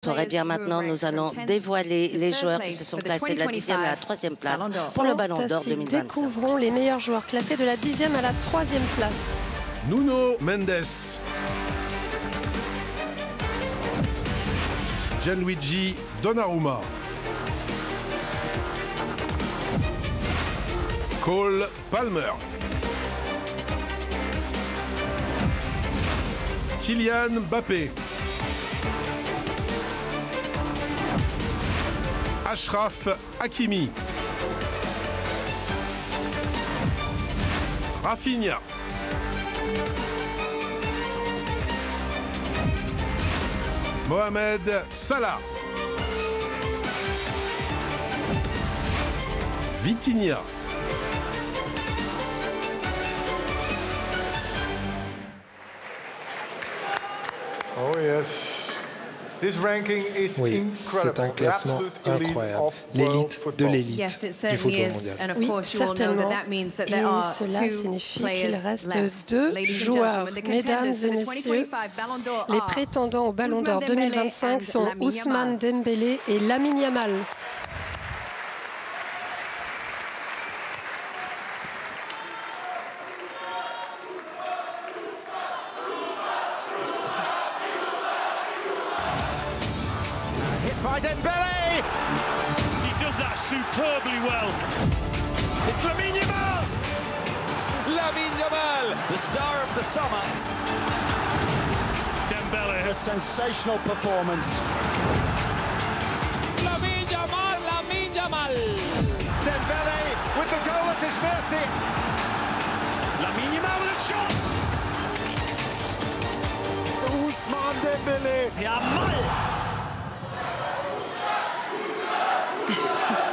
Très bien, maintenant, nous allons dévoiler les joueurs qui se sont classés de la 10e à la 3e place pour le Ballon d'Or 2025. Découvrons les meilleurs joueurs classés de la 10e à la 3e place. Nuno Mendes, Gianluigi Donnarumma, Cole Palmer, Kylian Mbappé, Achraf Hakimi, Rafinha, Mohamed Salah, Vitinha, Oh yes. This ranking is Oui, c'est un classement incroyable, l'élite de l'élite du football mondial. Oui, certainement. Et cela signifie qu'il reste deux joueurs. Mesdames et messieurs, les prétendants au Ballon d'Or 2025 sont Ousmane Dembélé et Lamine Yamal. By Dembele! He does that superbly well. It's Lamine Yamal! Lamine Yamal, the star of the summer. Dembele. A sensational performance. Lamine Yamal, Lamine Yamal. Dembele with the goal at his mercy. Lamine Yamal with a shot! Ousmane Dembele. Yamal!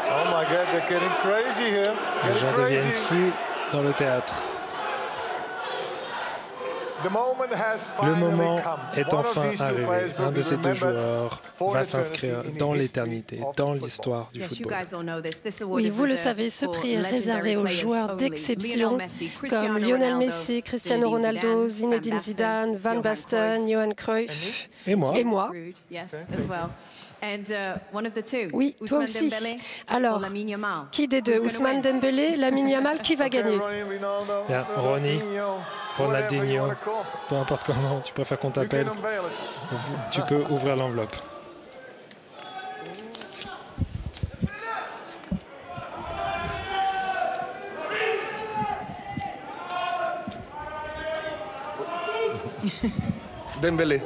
Oh my God, they're getting crazy here. Les gens deviennent fous dans le théâtre. The moment has Le finally moment come. est One of enfin these two arrivé. players will Un be de ces deux remembered joueurs for va eternity s'inscrire in the dans history l'éternité, of dans football. l'histoire du football. Oui, vous le savez, ce prix est réservé aux joueurs d'exception comme Lionel Messi, Cristiano Ronaldo, Zinedine Zidane, Van Basten, Johan Cruyff Et moi. Oui, toi aussi. Alors, qui des deux, Ousmane Dembélé, Lamine Yamal, qui va gagner? Bien, Ronny, Ronaldinho, peu importe comment tu préfères qu'on t'appelle, tu peux ouvrir l'enveloppe. Dembélé.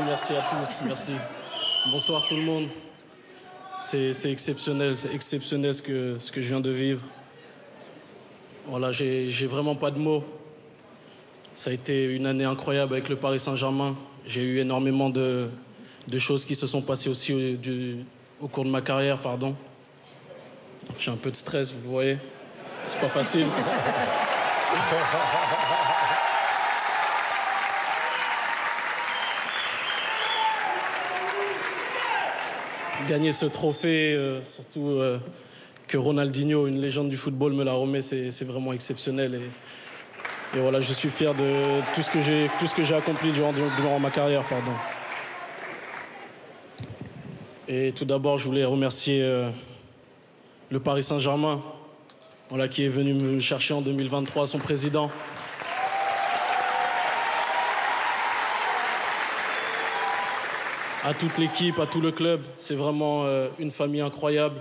Merci à tous, merci. Bonsoir tout le monde. C'est exceptionnel ce que je viens de vivre. Voilà, j'ai vraiment pas de mots. Ça a été une année incroyable avec le Paris Saint-Germain. J'ai eu énormément de choses qui se sont passées aussi au cours de ma carrière, pardon. J'ai un peu de stress, vous voyez. C'est pas facile. Gagner ce trophée, surtout que Ronaldinho, une légende du football, me la remet, c'est vraiment exceptionnel. Et Et voilà, je suis fier de tout ce que j'ai accompli durant ma carrière. Pardon. Et tout d'abord, je voulais remercier le Paris Saint-Germain, voilà, qui est venu me chercher en 2023, son président. À toute l'équipe, à tout le club, c'est vraiment une famille incroyable.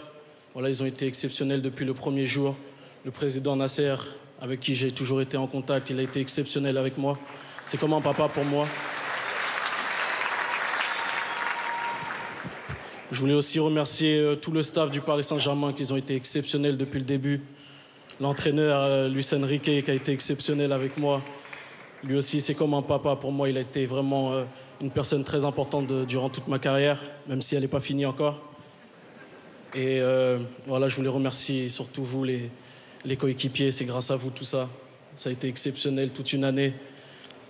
Voilà, ils ont été exceptionnels depuis le premier jour. Le président Nasser, avec qui j'ai toujours été en contact, il a été exceptionnel avec moi. C'est comme un papa pour moi. Je voulais aussi remercier tout le staff du Paris Saint-Germain, qui ont été exceptionnels depuis le début. L'entraîneur, Luis Enrique, qui a été exceptionnel avec moi. Lui aussi, c'est comme un papa pour moi. Il a été vraiment une personne très importante durant toute ma carrière, même si elle n'est pas finie encore. Et voilà, je voulais remercier surtout vous, les coéquipiers. C'est grâce à vous tout ça. Ça a été exceptionnel toute une année,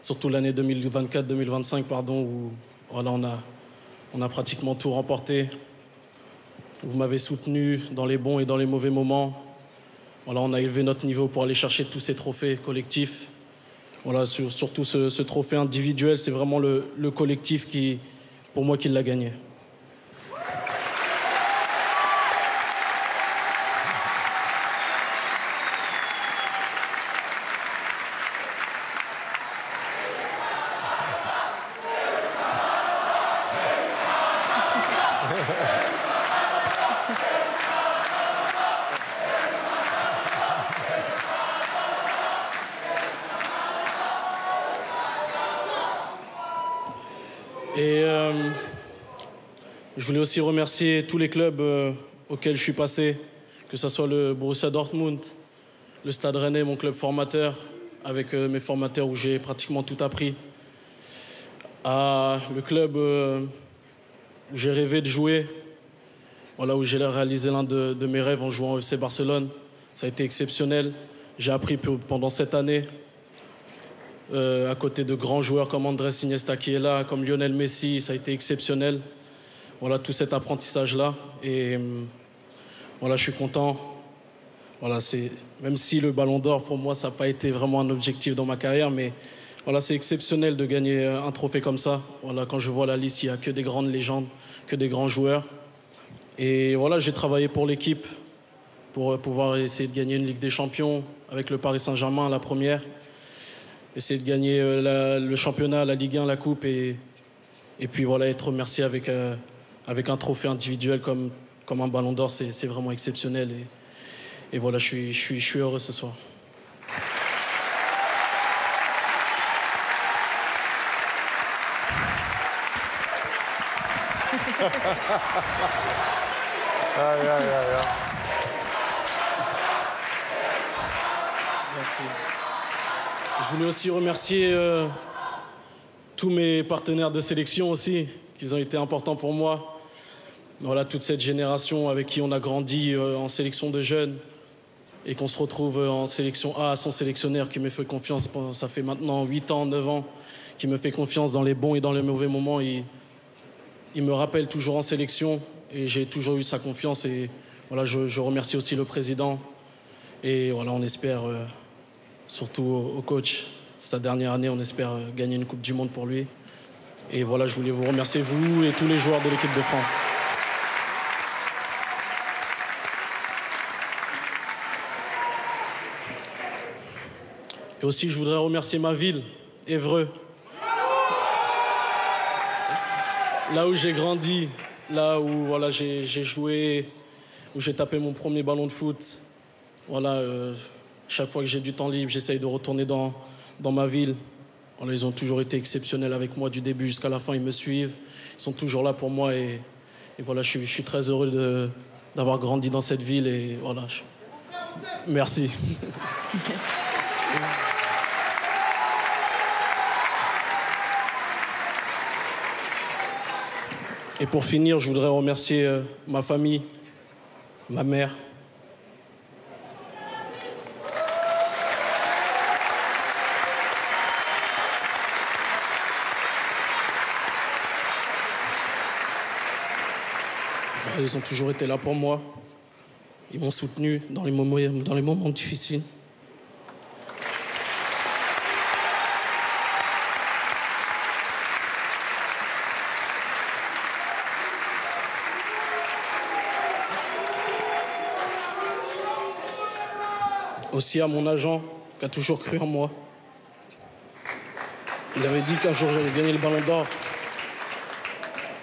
surtout l'année 2024-2025, pardon, où voilà, on a pratiquement tout remporté. Vous m'avez soutenu dans les bons et dans les mauvais moments. Voilà, on a élevé notre niveau pour aller chercher tous ces trophées collectifs. Voilà, surtout ce trophée individuel, c'est vraiment le collectif pour moi, qui l'a gagné. Et je voulais aussi remercier tous les clubs auxquels je suis passé, que ce soit le Borussia Dortmund, le Stade Rennais, mon club formateur, avec mes formateurs où j'ai pratiquement tout appris, le club où j'ai rêvé de jouer, voilà, où j'ai réalisé l'un de mes rêves en jouant au FC Barcelone. Ça a été exceptionnel. J'ai appris pendant cette année, à côté de grands joueurs comme Andrés Iniesta qui est là, comme Lionel Messi, ça a été exceptionnel. Voilà, tout cet apprentissage-là. Et voilà, je suis content. Voilà, même si le Ballon d'Or, pour moi, ça n'a pas été vraiment un objectif dans ma carrière, mais voilà, c'est exceptionnel de gagner un trophée comme ça. Voilà, quand je vois la liste, il n'y a que des grandes légendes, que des grands joueurs. Et voilà, j'ai travaillé pour l'équipe pour pouvoir essayer de gagner une Ligue des Champions avec le Paris Saint-Germain, la première. Essayer de gagner le championnat, la Ligue 1, la Coupe et puis voilà, être remercié avec un trophée individuel comme un Ballon d'Or, c'est vraiment exceptionnel. Et voilà, je suis heureux ce soir. Merci. Je voulais aussi remercier tous mes partenaires de sélection aussi, qui ont été importants pour moi. Voilà, toute cette génération avec qui on a grandi en sélection de jeunes et qu'on se retrouve en sélection A, son sélectionneur qui me fait confiance, ça fait maintenant 8 ans, 9 ans, qui me fait confiance dans les bons et dans les mauvais moments. Il me rappelle toujours en sélection et j'ai toujours eu sa confiance. Et voilà, je remercie aussi le président. Et voilà, on espère... surtout au coach, sa dernière année, on espère gagner une Coupe du Monde pour lui. Et voilà, je voulais vous remercier, vous et tous les joueurs de l'équipe de France. Et aussi, je voudrais remercier ma ville, Évreux. Là où j'ai grandi, là où voilà, j'ai joué, où j'ai tapé mon premier ballon de foot. Voilà, chaque fois que j'ai du temps libre, j'essaye de retourner dans ma ville. Voilà, ils ont toujours été exceptionnels avec moi du début jusqu'à la fin. Ils me suivent, ils sont toujours là pour moi. Et voilà, je suis très heureux d'avoir grandi dans cette ville. Et voilà, merci. Et pour finir, je voudrais remercier ma famille, ma mère. Ils ont toujours été là pour moi. Ils m'ont soutenu dans les moments difficiles. Aussi à mon agent qui a toujours cru en moi. Il avait dit qu'un jour j'allais gagner le Ballon d'Or.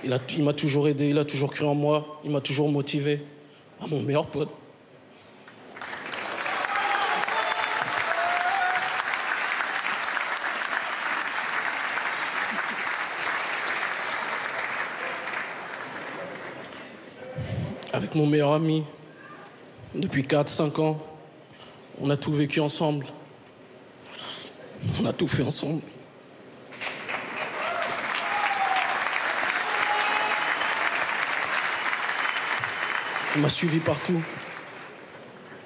Il m'a toujours aidé, il a toujours cru en moi, il m'a toujours motivé. À mon meilleur pote. Avec mon meilleur ami, depuis 4-5 ans, on a tout vécu ensemble. On a tout fait ensemble. Il m'a suivi partout.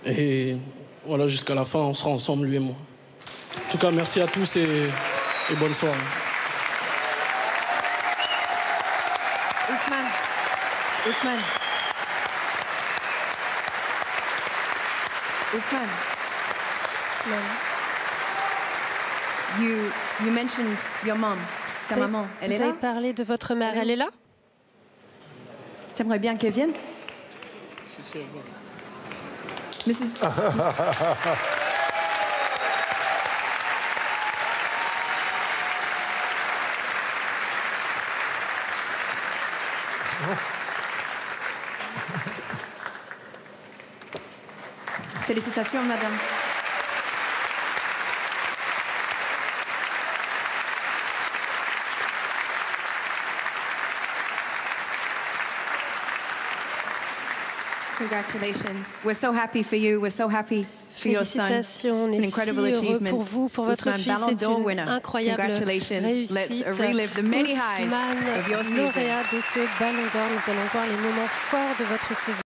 Et voilà, jusqu'à la fin, on sera ensemble, lui et moi. En tout cas, merci à tous et bonne soirée. Ousmane. You mentioned your mom. Ta maman, elle est là? Vous avez parlé de votre mère, elle est là? T'aimerais bien qu'elle vienne? Mrs. Félicitations, madame. Congratulations. We're so happy for you. We're so happy for your son. Félicitations, on est si heureux pour vous, pour votre fils. C'est une incroyable réussite. Ousmane, lauréat de ce Ballon d'Or. Nous allons voir les moments forts de votre saison.